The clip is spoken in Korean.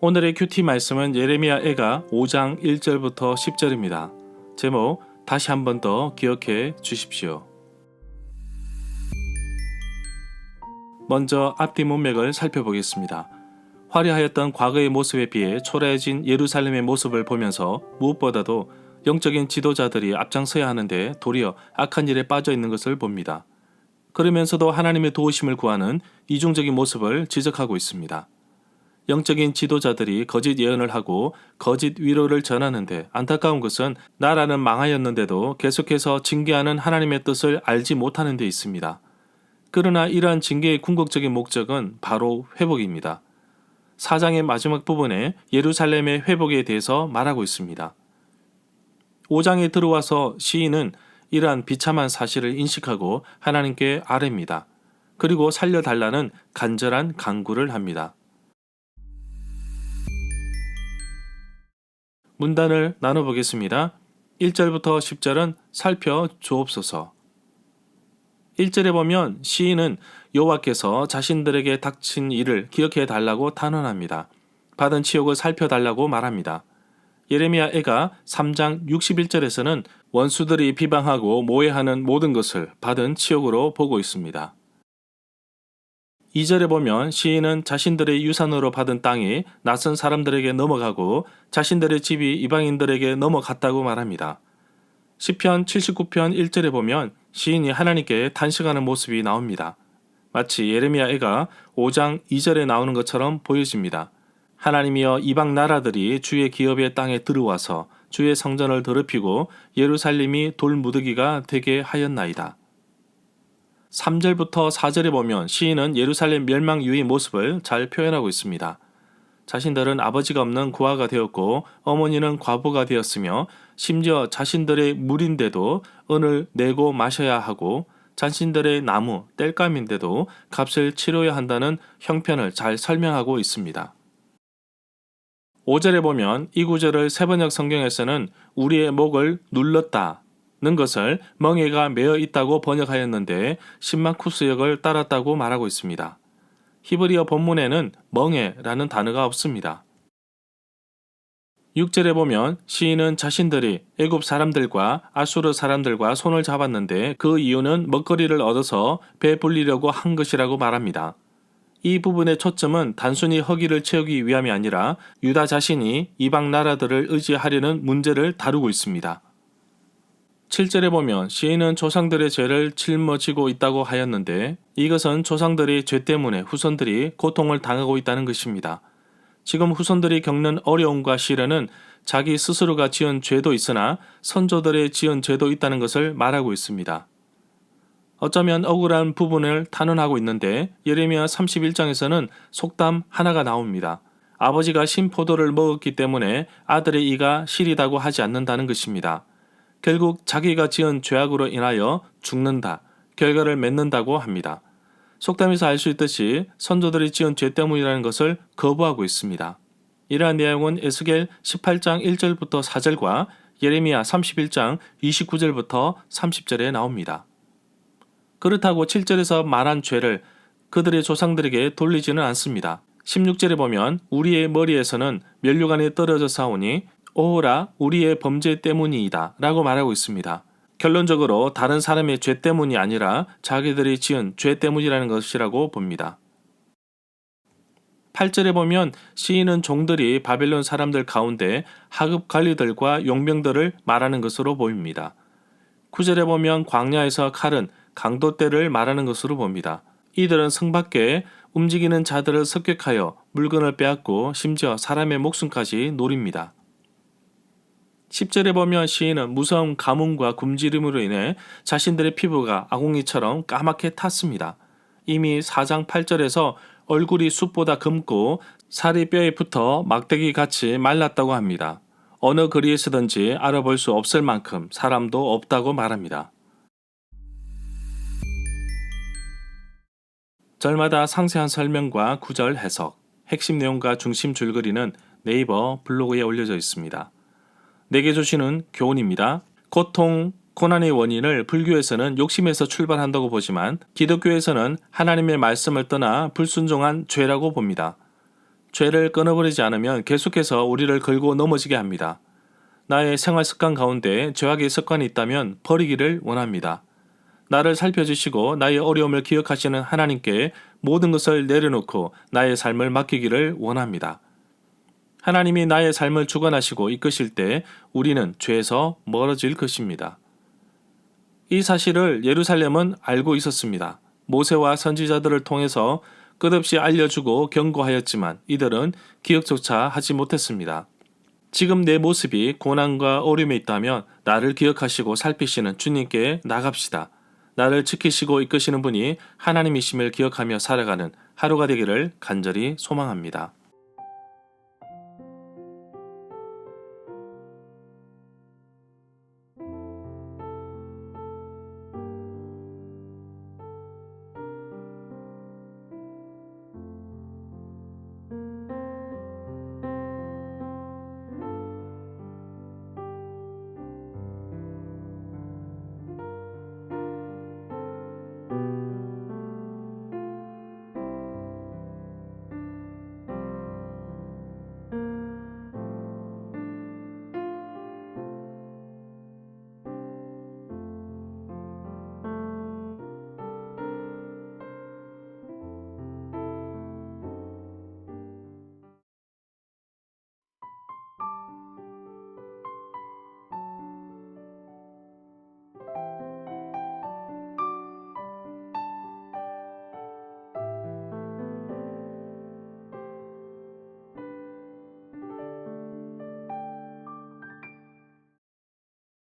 오늘의 큐티 말씀은 예레미야애가 5장 1절부터 10절입니다. 제목 다시 한 번 더 기억해 주십시오. 먼저 앞뒤 문맥을 살펴보겠습니다. 화려하였던 과거의 모습에 비해 초라해진 예루살렘의 모습을 보면서 무엇보다도 영적인 지도자들이 앞장서야 하는데 도리어 악한 일에 빠져 있는 것을 봅니다. 그러면서도 하나님의 도우심을 구하는 이중적인 모습을 지적하고 있습니다. 영적인 지도자들이 거짓 예언을 하고 거짓 위로를 전하는데 안타까운 것은 나라는 망하였는데도 계속해서 징계하는 하나님의 뜻을 알지 못하는 데 있습니다. 그러나 이러한 징계의 궁극적인 목적은 바로 회복입니다. 4장의 마지막 부분에 예루살렘의 회복에 대해서 말하고 있습니다. 5장에 들어와서 시인은 이러한 비참한 사실을 인식하고 하나님께 아뢰입니다. 그리고 살려달라는 간절한 간구를 합니다. 문단을 나눠보겠습니다. 1절부터 10절은 살펴주옵소서. 1절에 보면 시인은 여호와께서 자신들에게 닥친 일을 기억해 달라고 탄원합니다. 받은 치욕을 살펴달라고 말합니다. 예레미야애가 3장 61절에서는 원수들이 비방하고 모해하는 모든 것을 받은 치욕으로 보고 있습니다. 2절에 보면 시인은 자신들의 유산으로 받은 땅이 낯선 사람들에게 넘어가고 자신들의 집이 이방인들에게 넘어갔다고 말합니다. 시편 79편 1절에 보면 시인이 하나님께 탄식하는 모습이 나옵니다. 마치 예레미야애가 5장 2절에 나오는 것처럼 보여집니다. 하나님이여 이방 나라들이 주의 기업의 땅에 들어와서 주의 성전을 더럽히고 예루살렘이 돌무더기가 되게 하였나이다. 3절부터 4절에 보면 시인은 예루살렘 멸망 이후의 모습을 잘 표현하고 있습니다. 자신들은 아버지가 없는 고아가 되었고 어머니는 과부가 되었으며 심지어 자신들의 물인데도 은을 내고 마셔야 하고 자신들의 나무, 땔감인데도 값을 치러야 한다는 형편을 잘 설명하고 있습니다. 5절에 보면 이 구절을 세번역 성경에서는 우리의 목을 눌렀다는 것을 멍에가 매어 있다고 번역하였는데 신마쿠스역을 따랐다고 말하고 있습니다. 히브리어 본문에는 멍에라는 단어가 없습니다. 6절에 보면 시인은 자신들이 애굽 사람들과 아수르 사람들과 손을 잡았는데 그 이유는 먹거리를 얻어서 배불리려고 한 것이라고 말합니다. 이 부분의 초점은 단순히 허기를 채우기 위함이 아니라 유다 자신이 이방 나라들을 의지하려는 문제를 다루고 있습니다. 7절에 보면 시인은 조상들의 죄를 짊어지고 있다고 하였는데 이것은 조상들의 죄 때문에 후손들이 고통을 당하고 있다는 것입니다. 지금 후손들이 겪는 어려움과 시련은 자기 스스로가 지은 죄도 있으나 선조들의 지은 죄도 있다는 것을 말하고 있습니다. 어쩌면 억울한 부분을 탄원하고 있는데 예레미야 31장에서는 속담 하나가 나옵니다. 아버지가 신포도를 먹었기 때문에 아들의 이가 시리다고 하지 않는다는 것입니다. 결국 자기가 지은 죄악으로 인하여 죽는다, 결과를 맺는다고 합니다. 속담에서 알 수 있듯이 선조들이 지은 죄 때문이라는 것을 거부하고 있습니다. 이러한 내용은 에스겔 18장 1절부터 4절과 예레미야 31장 29절부터 30절에 나옵니다. 그렇다고 7절에서 말한 죄를 그들의 조상들에게 돌리지는 않습니다. 16절에 보면 우리의 머리에서는 면류관이 떨어져 싸우니 오호라 우리의 범죄 때문이다 라고 말하고 있습니다. 결론적으로 다른 사람의 죄 때문이 아니라 자기들이 지은 죄 때문이라는 것이라고 봅니다. 8절에 보면 시인은 종들이 바벨론 사람들 가운데 하급 관리들과 용병들을 말하는 것으로 보입니다. 9절에 보면 광야에서 칼은 강도 때를 말하는 것으로 봅니다. 이들은 성 밖에 움직이는 자들을 습격하여 물건을 빼앗고 심지어 사람의 목숨까지 노립니다. 10절에 보면 시인은 무서운 가뭄과 굶주림으로 인해 자신들의 피부가 아궁이처럼 까맣게 탔습니다. 이미 4장 8절에서 얼굴이 숯보다 검고 살이 뼈에 붙어 막대기같이 말랐다고 합니다. 어느 거리에서든지 알아볼 수 없을 만큼 사람도 없다고 말합니다. 절마다 상세한 설명과 구절 해석, 핵심 내용과 중심 줄거리는 네이버 블로그에 올려져 있습니다. 내게 주시는 교훈입니다. 고통, 고난의 원인을 불교에서는 욕심에서 출발한다고 보지만 기독교에서는 하나님의 말씀을 떠나 불순종한 죄라고 봅니다. 죄를 끊어버리지 않으면 계속해서 우리를 걸고 넘어지게 합니다. 나의 생활 습관 가운데 죄악의 습관이 있다면 버리기를 원합니다. 나를 살펴주시고 나의 어려움을 기억하시는 하나님께 모든 것을 내려놓고 나의 삶을 맡기기를 원합니다. 하나님이 나의 삶을 주관하시고 이끄실 때 우리는 죄에서 멀어질 것입니다. 이 사실을 예루살렘은 알고 있었습니다. 모세와 선지자들을 통해서 끝없이 알려주고 경고하였지만 이들은 기억조차 하지 못했습니다. 지금 내 모습이 고난과 어려움에 있다면 나를 기억하시고 살피시는 주님께 나갑시다. 나를 지키시고 이끄시는 분이 하나님이심을 기억하며 살아가는 하루가 되기를 간절히 소망합니다.